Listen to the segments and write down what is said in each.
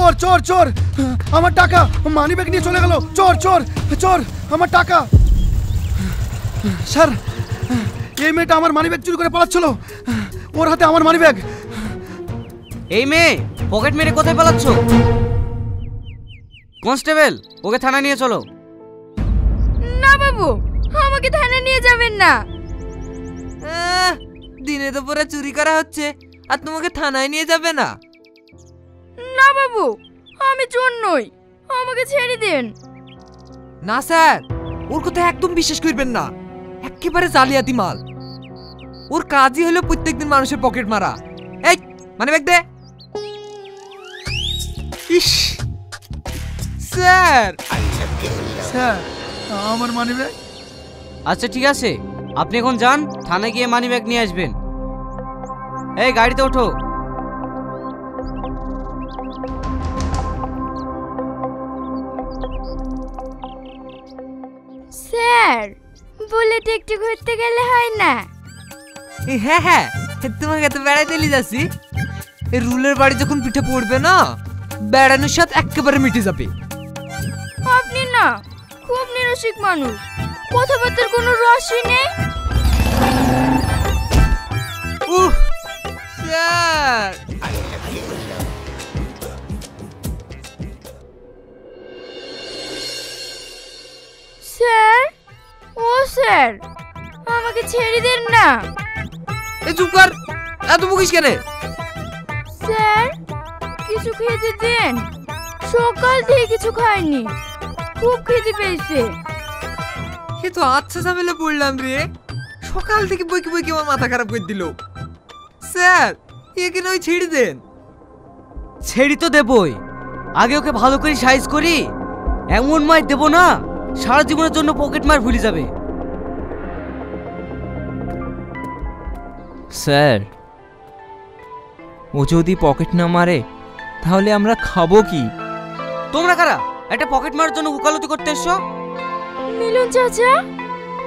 চোর চোর চোর, আমার টাকা মানি ব্যাগ নিয়ে চলে গেল। চোর চোর চোর, আমার টাকা। স্যার, এই মেয়েটা আমার মানি ব্যাগ চুরি করে পালাচ্ছিল, ওর হাতে আমার মানি ব্যাগ। এই মেয়ে পকেট মেরে কোথায় পালাচ্ছ? কনস্টেবল, ওকে থানায় নিয়ে চলো। না বাবু, আমাকে থানায় নিয়ে যাবেন না। দিনে দুপুরে চুরি করা হচ্ছে আর তোমাকে থানায় নিয়ে যাবে না? না বাবু, আমি চোর নই, আমাকে ছেড়ে দেন। না স্যার, ওর কথা একদম বিশ্বাস করবেন না, একেবারে জালিয়াতি মাল। ওর কাজই হলো প্রত্যেকদিন মানুষের পকেট মারা। এই মানে ব্যাগ দে। ইস স্যার, স্যার, আমার মানি ব্যাগ। আচ্ছা ঠিক আছে, আপনি এখন যান, থানায় গিয়ে মানি ব্যাগ নিয়ে আসবেন। এই গাড়িতে ওঠো। স্যার, বুলেট একটু ঘুরতে গেলে হয় না? হ্যাঁ হ্যাঁ, তোমাকে এত বেড়াইতে নিয়ে যাচ্ছি। এই রুলের বাড়ি যখন পিঠে পড়বে না, বেড়ানোর সাথে একেবারে মিটে যাবে। আপনি না খুব নিরসিক মানুষ, কথাবার্তার কোনো রসই নেই। স্যার, স্যার, ও স্যার, আমাকে ছেড়ে দেন না। এই চুপ কর, এত বকিস কেন? স্যার, কিছু খেতে দেন, সকাল থেকে কিছু খাইনি, খুব খেতে পেয়েছে। এ তো আচ্ছা ঝামেলা পড়লাম রে, সকাল থেকে বইকে বইকে আমার মাথা খারাপ করে দিল। স্যার, একে নয় ছেড়ে দেন। ছেড়ি তো দেবই, আগে ওকে ভালো করে সাইজ করি, এমন মার দেবো না সারা জীবনের জন্য পকেট মার ভুলে যাবে। স্যার, ও যদি পকেট না মারে তাহলে আমরা খাবো কি? তোমরা কারা একটা পকেট মারার জন্য উকালতি করতে এসছো? মিলন চাচা,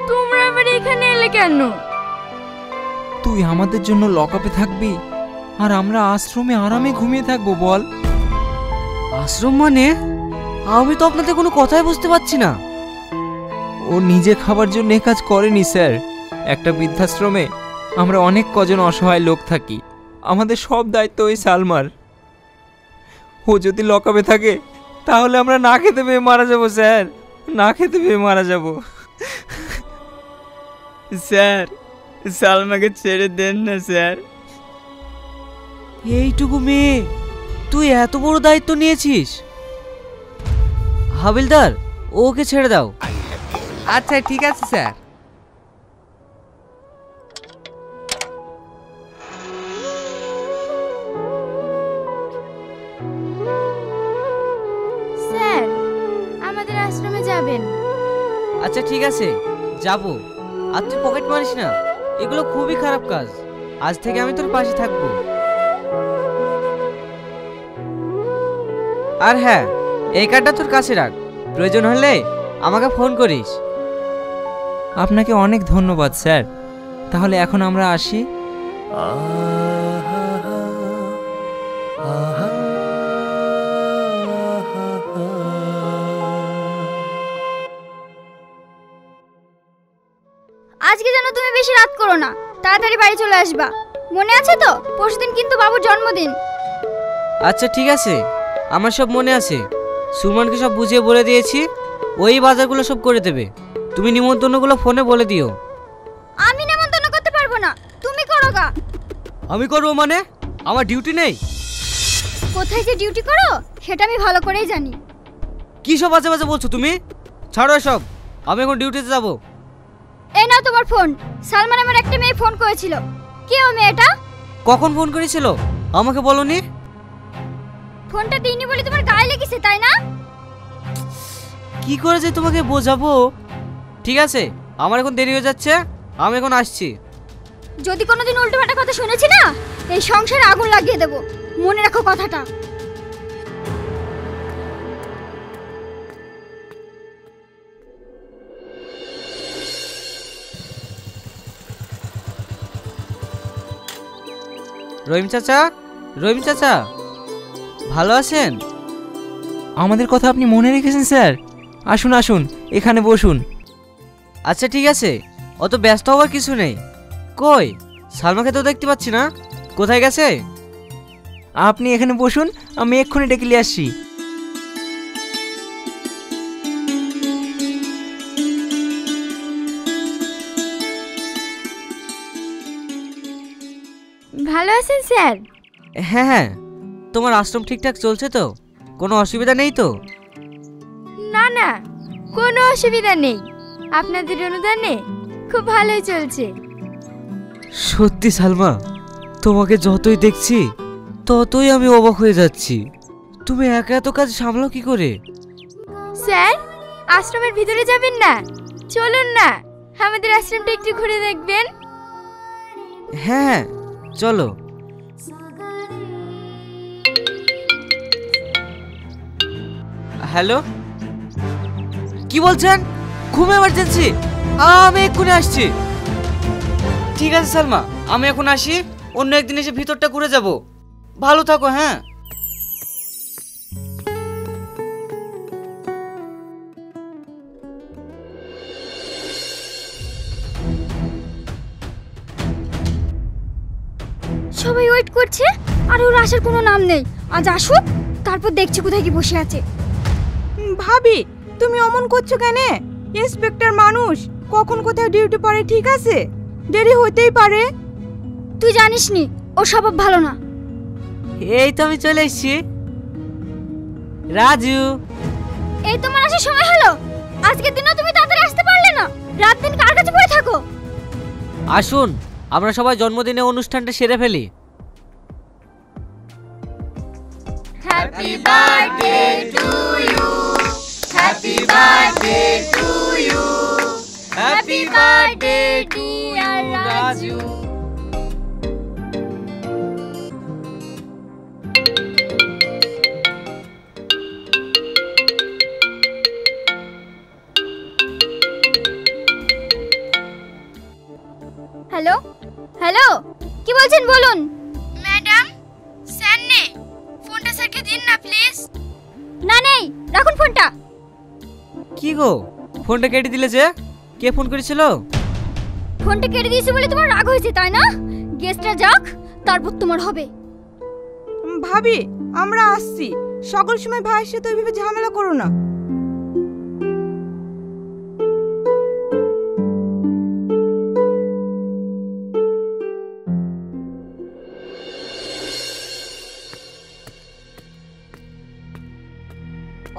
তোমরা আবার এখানে এলে কেন? তুই আমাদের জন্য লকআপে থাকবি আর আমরা আশ্রমে আরামে ঘুমিয়ে থাকবো বল? আশ্রম মানে? আমি তো আপনাদের কোনো কথাই বুঝতে পারছি না। ও নিজে খাবার জন্য এ কাজ করেনি স্যার। একটা বৃদ্ধাশ্রমে আমরা অনেক কজন অসহায় লোক থাকি, আমাদের সব দায়িত্ব ওই সালমার। ও যদি লকআপে থাকে তাহলে আমরা না খেতে পেয়ে মারা যাব স্যার, না খেতে পেয়ে মারা যাব। স্যার, সালমাকে ছেড়ে দেন না স্যার। এইটুকু মেয়ে, তুই এত বড় দায়িত্ব নিয়েছিস? হাবিলদার, ওকে ছেড়ে দাও। আচ্ছা ঠিক আছে স্যার। স্যার, আমাদের আশ্রমে যাবেন? আচ্ছা ঠিক আছে, যাবো। আর তুই পকেট মারিস না, এগুলো খুবই খারাপ কাজ। আজ থেকে আমি তোর পাশে থাকবো। আর হ্যাঁ, এই কার্ডটা তোর কাছে রাখ, প্রয়োজন হলে আমাকে ফোন করিস। আপনাকে অনেক ধন্যবাদ স্যার। তাহলে এখন আমরা আসি। আজকে যেন তুমি বেশি রাত করো না, তাড়াতাড়ি বাড়ি চলে আসবা, মনে আছে তো? পরশুদিন কিন্তু বাবুর জন্মদিন। আচ্ছা ঠিক আছে, আমার সব মনে আছে। সুরমানকে সব বুঝিয়ে বলে দিয়েছি, ওই বাজারগুলো সব করে দেবে। তুমি নিমন্ত্রণগুলো ফোনে বলে দিও। আমি নিমন্ত্রণ করতে পারবো না, তুমি করো গা। আমি করবো মানে? আমার ডিউটি নেই? কোথায় যে ডিউটি করো সেটা আমি ভালো করেই জানি। কি সব বাজে বাজে বলছো তুমি? ছাড়ো এসব, আমি এখন ডিউটিতে যাবো। এই নাও তোমার ফোন। সালমান আমার একটা মেয়ে ফোন করেছিল। কে ও মেয়েটা? কখন ফোন করেছিল আমাকে বলনি? ফোনটা দিইনি বলে তোমার গায়ে লেগেছে তাই না? কি করে যে তোমাকে বোঝাবো? ঠিক আছে, আমার এখন দেরি হয়ে যাচ্ছে, আমি এখন আসছি। যদি কোনোদিন উল্টোপাল্টা কথা শুনেছি না, এই সংসারে আগুন লাগিয়ে দেব, মনে রাখো কথাটা। রহিম চাচা, রহিম চাচা, ভালো আছেন? আমাদের কথা আপনি মনে রেখেছেন স্যার। আসুন আসুন, এখানে বসুন। আচ্ছা ঠিক আছে, অত ব্যস্ত হওয়ার কিছু নেই। কই সালমাকে তো দেখতে পাচ্ছি না, কোথায় গেছে? আপনি এখানে বসুন, আমি এক্ষুনি ডেকে নিয়ে আসছি। ভালো আছেন স্যার? হ্যাঁ হ্যাঁ, তোমার আশ্রম ঠিকঠাক চলছে তো? কোনো অসুবিধা নেই তো? না না, কোনো অসুবিধা নেই, আপনাদের অনুদানে খুব ভালোই চলছে। সত্যি সালমা, তোমাকে যতই দেখছি ততই আমি অবাক হয়ে যাচ্ছি। তুমি একা এত কাজ সামলাও কি করে? স্যার, আশ্রমের ভিতরে যাবেন না? চলুন না, আমাদের আশ্রমটা একটু ঘুরে দেখবেন। হ্যাঁ হ্যাঁ চলো। হ্যালো, কি বলছেন? খুব এমার্জেন্সি, আমি এক্ষুনি আসছি। ঠিক আছে সালমা, আমি এখন আসি, অন্য একদিন এসে ভিতরটা ঘুরে যাব। ভালো থাকো। হ্যাঁ সবাই ওয়েট করছে আর ওর আসার কোনো নাম নেই। আজ আসুক, তারপর দেখছি কোথায় কি বসে আছে। ভাবি, তুমি অমন করছো কেন? ইন্সপেক্টর মানুষ, কখন কোথায় ডিউটি পড়ে, ঠিক আছে? দেরি হতেই পারে। তুই জানিস নি ওর স্বভাব ভালো না। এই তো আমি চলে এসেছি। রাজু, এই তোমার আসার সময় হলো? আজকের দিনও তুমি তাড়াতাড়ি আসতে পারলে না? রাত দিন কার কাছে পড়ে থাকো? আসুন আমরা সবাই জন্মদিনে অনুষ্ঠানটা সেরে ফেলি। Happy birthday to you, happy birthday to you, happy birthday dear Raju. Hello hello, কি বলছেন বলুন। ম্যাডাম, স্যার নেই, ফোনটা স্যারকে দিন না প্লিজ। না নেই, রাখুন ফোনটা। কি গো, ফোনটা কেটে দিলে যে? কে ফোন করেছিল? ফোনটা কেটে দিয়েছি বলে তোমার রাগ হয়েছে তাই না? গেস্টরা যাক, তারপর তোমার হবে। ভাবি, আমরা আসছি। সকল সময় ভাইয়ের সাথে ওইভাবে ঝামেলা করো না।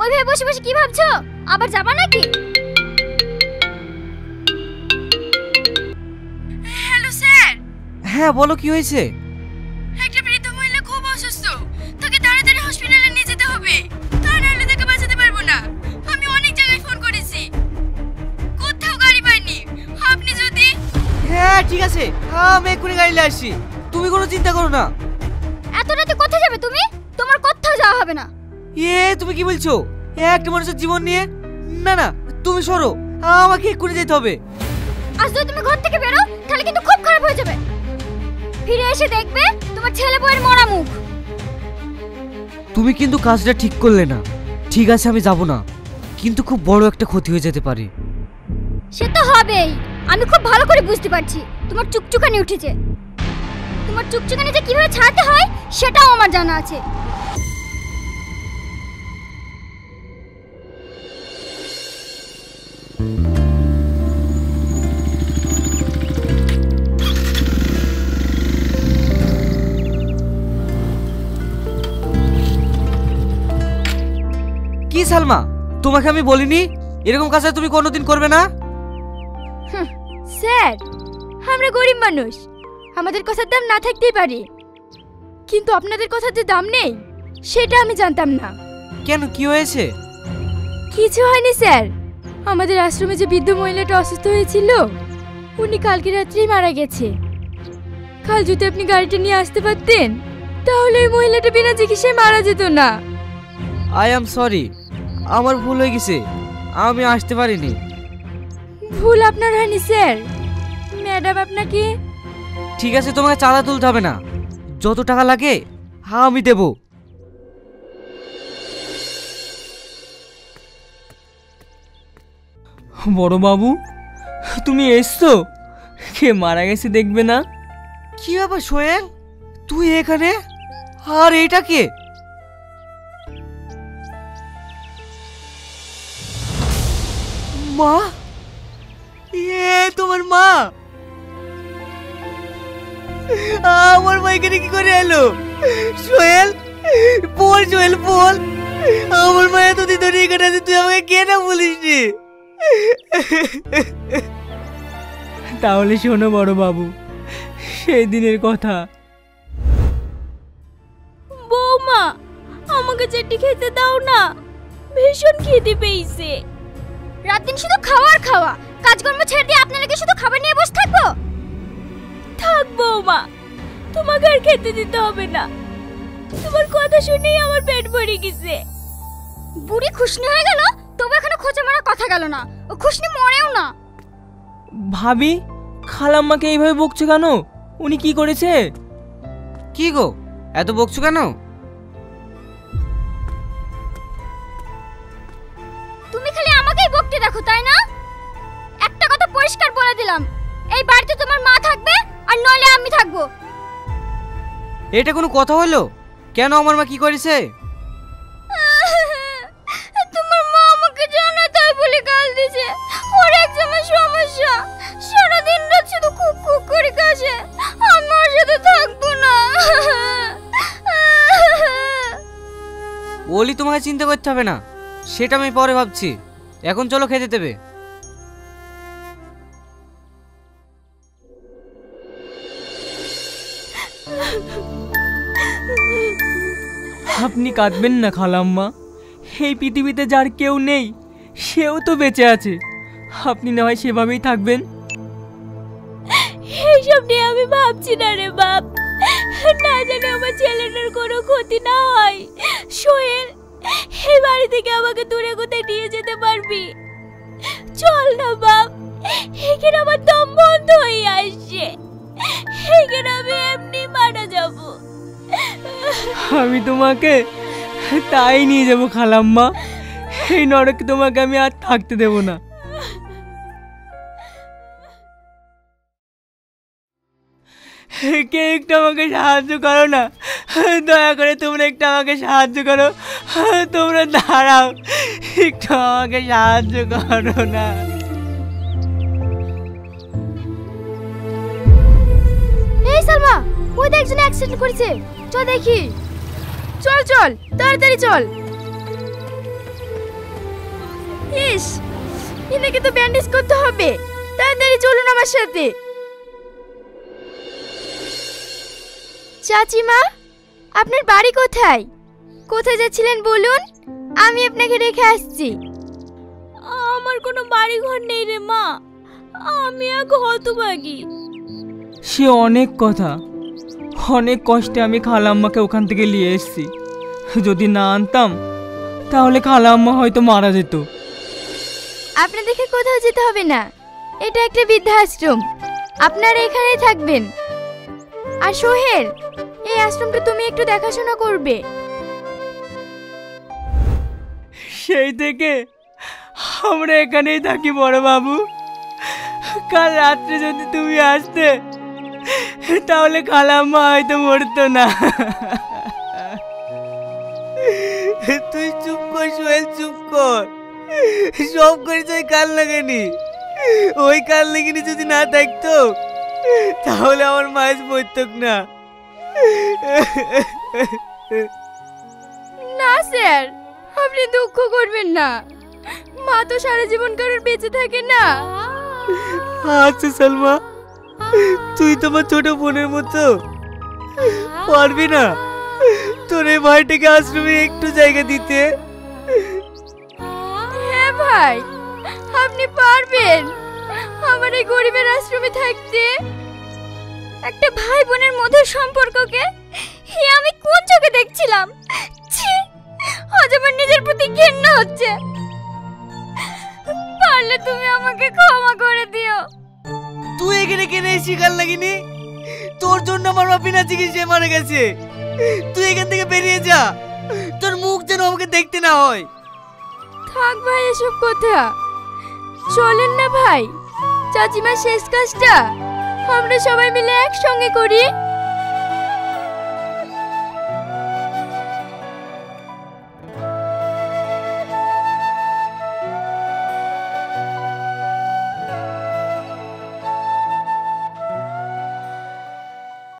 ওইভাবে বসে বসে কি ভাবছো? আবার যাবা নাকি? Hello sir. হ্যাঁ বলো, কি হয়েছে? একটা বৃদ্ধ মহিলা খুব অসুস্থ, তাকে তাড়াতাড়ি হসপিটালে নিয়ে যেতে হবে, তা নাহলে তাকে বাঁচাতে পারবো না। আমি অনেক জায়গায় ফোন করেছি, কোথাও গাড়ি পাইনি। আপনি যদি... হ্যাঁ ঠিক আছে, আমি এক্ষুনি গাড়ি নিয়ে আসছি, তুমি কোনো চিন্তা করো না। এত রাতে কোথায় যাবে তুমি? তোমার কোথাও যাওয়া হবে না। তুমি কি বলছো? একটা মানুষের জীবন নিয়ে? না না, তুমি সরো, আমাকে এক্ষুনি যেতে হবে। আজ যদি তুমি ঘর থেকে বেরো তাহলে কিন্তু খুব খারাপ হয়ে যাবে। ফিরে এসে দেখবে তোমার ছেলে বউয়ের মরা মুখ। তুমি কিন্তু কাজটা ঠিক করলে না। ঠিক আছে আমি যাব না, কিন্তু খুব বড় একটা ক্ষতি হয়ে যেতে পারে। সে তো হবেই, আমি খুব ভালো করে বুঝতে পারছি। তোমার চুকচুকানি উঠেছে। তোমার চুকচুকানি যে কিভাবে ছাড়াতে হয় সেটাও আমার জানা আছে। কি সালমা, তোমাকে আমি বলিনি এরকম কাজ তুমি কোনোদিন করবে না? স্যার, আমরা গরিব মানুষ, আমাদের কথার দাম না থাকতেই পারে, কিন্তু আপনাদের কথার যে দাম নেই সেটা আমি জানতাম না। কেন, কি হয়েছে? কিছু হয়নি স্যার, আমাদের আশ্রমে যে বৃদ্ধ মহিলাটা অসুস্থ হয়েছিল উনি কালকে রাত্রেই মারা গেছে। কাল যদি আপনি গাড়িটা নিয়ে আসতে পারতেন তাহলে ওই মহিলাটা বিনা চিকিৎসায় মারা যেত না। আই অ্যাম সরি, আমার ভুল হয়ে গেছে, আমি আসতে পারিনি। ভুল আপনার হয়নি স্যার, ম্যাডাম আপনাকে... ঠিক আছে, তোমাকে চাঁদা তুলতে হবে না, যত টাকা লাগে আমি দেব। বড় বাবু, তুমি এসছো? কে মারা গেছে দেখবে না? কি ব্যাপার সোহেল, তুই এখানে? আর এটা কে? মা? এ তোমার মা? আমার মা এখানে কি করে এলো? সোহেল বল, সোহেল বল, আমার মা এতদিন ধরে এখানে আছে, তুই আমাকে কেন বলিসনি? তাহলে শোনো বড় বাবু, সেই দিনের কথা। বৌমা, আমাকে চারটি খেতে দাও না, ভীষণ খিদে পেয়েছে। রাত দিন শুধু খাওয়া আর খাওয়া, কাজকর্ম ছেড়ে দিয়ে আপনারা কি শুধু খাবার নিয়ে বসে থাকবো? থাক বৌমা, তোমাকে আর খেতে দিতে হবে না। তোমার কথা শুনেই আমার পেট ভরে গেছে। বুড়ি খুশনি হয়ে গেল, তবু এখনো খোঁচা মারা কথা গেল না। ও খুশনি মরেও না। ভাবি, খালাম্মাকে এইভাবে বকছো কেন? উনি কি করেছে? কি গো, এত বকছো কেন? তুমি খালি আমাকেই বকতে দেখো, তাই না? একটা কথা পরিষ্কার বলে দিলাম, এই বাড়িতে তোমার মা থাকবে আর নইলে আমি থাকবো। এটা কোনো কথা হলো? কেন, আমার মা কি করেছে? তোমার মা আমাকে জানা তাই বলে গাল দিছে। ওর একজনের সমস্যা, সারাদিন রাত শুধু খুব খুব করে কাশে। আমি ওর সাথে থাকবো না। ওলি, তোমাকে চিন্তা করতে হবে না, সেটা আমি পরে ভাবছি। এখন চলো খেতে দেবে। আপনি কাঁদবেন না খালাম্মা, এই পৃথিবীতে যার কেউ নেই সেও তো বেঁচে আছে। আপনি না হয় সেভাবেই থাকবেন। এইসব নিয়ে আমি ভাবছি না রে বাপ, না জানি আমার ছেলেটার কোনো ক্ষতি না হয়। সোহেল, এই বাড়ি থেকে আমাকে দূরে কোথায় নিয়ে যেতে পারবি? চল না বাপ, এখানে আমার দম বন্ধ হয়ে আসছে, এখানে আমি এমনি মারা যাব। আমি তোমাকে তাই নিয়ে যাব খালাম্মা, এই নরকে তোমাকে আমি আর থাকতে দেব না। কে একটু আমাকে সাহায্য করো না, দয়া করে তোমরা একটু আমাকে সাহায্য করো। তোমরা দাঁড়াও, একটু আমাকে সাহায্য করো না। এই সালমা, ওই দেখ একজন অ্যাক্সিডেন্ট করেছে, চল দেখি। চল চল, তাড়াতাড়ি চল। ইস, এনাকে তো ব্যান্ডেজ করতে হবে, তাড়াতাড়ি চলুন আমার সাথে। চাচিমা, আপনার বাড়ি কোথায়? কোথায় যাচ্ছিলেন বলুন, আমি আপনাকে রেখে আসছি। আমার কোনো বাড়ি ঘর নেই রে মা, আমি এক হতভাগী। সে অনেক কথা, অনেক কষ্টে আমি খালাম্মাকে ওখান থেকে নিয়ে এসেছি। যদি না আনতাম তাহলে খালাম্মা হয়তো মারা যেত। আপনাদেরকে কোথাও যেতে হবে না, এটা একটা বৃদ্ধাশ্রম, আপনারা এখানেই থাকবেন। আর সোহেল, এই আশ্রমটা তুমি একটু দেখাশোনা করবে। সেই থেকে আমরা এখানেই থাকি বড় বাবু। কাল রাত্রে যদি তুমি আসতে তাহলে খালাম্মা হয়তো মরতো না। তুই চুপ কর সোহেল, চুপ কর। সব করেছে ওই কাল লাগানি, ওই কাল লাগানি যদি না থাকতো তাহলে আমার মাছ পড়তক না। না স্যার, আপনি দুঃখ করবেন না, মা তো সারা জীবন কারোর বেঁচে থাকে না। আচ্ছা সালমা, তুই তোমার ছোট বোনের মতো পারবি না তোর এই ভাইটাকে আশ্রমে একটু জায়গা দিতে? হ্যাঁ ভাই, আপনি পারবেন আমার এই গরিবের আশ্রমে থাকতে? একটা ভাই বোনের মধ্যে সম্পর্ককে আমি কোন চোখে দেখছিলাম? ছি, আজ আমার নিজের প্রতি ঘৃণা হচ্ছে। পারলে তুমি আমাকে ক্ষমা করে দিও। তুই এখানে কেন শিকার লাগিনি? তোর জন্য আমার মা বিনা চিকিৎসায় মারা গেছে। তুই এখান থেকে বেরিয়ে যা, তোর মুখ যেন আমাকে দেখতে না হয়। থাক ভাই এসব কথা, চলেন না ভাই, চাচিমার শেষ কাজটা আমরা সবাই মিলে একসঙ্গে করি।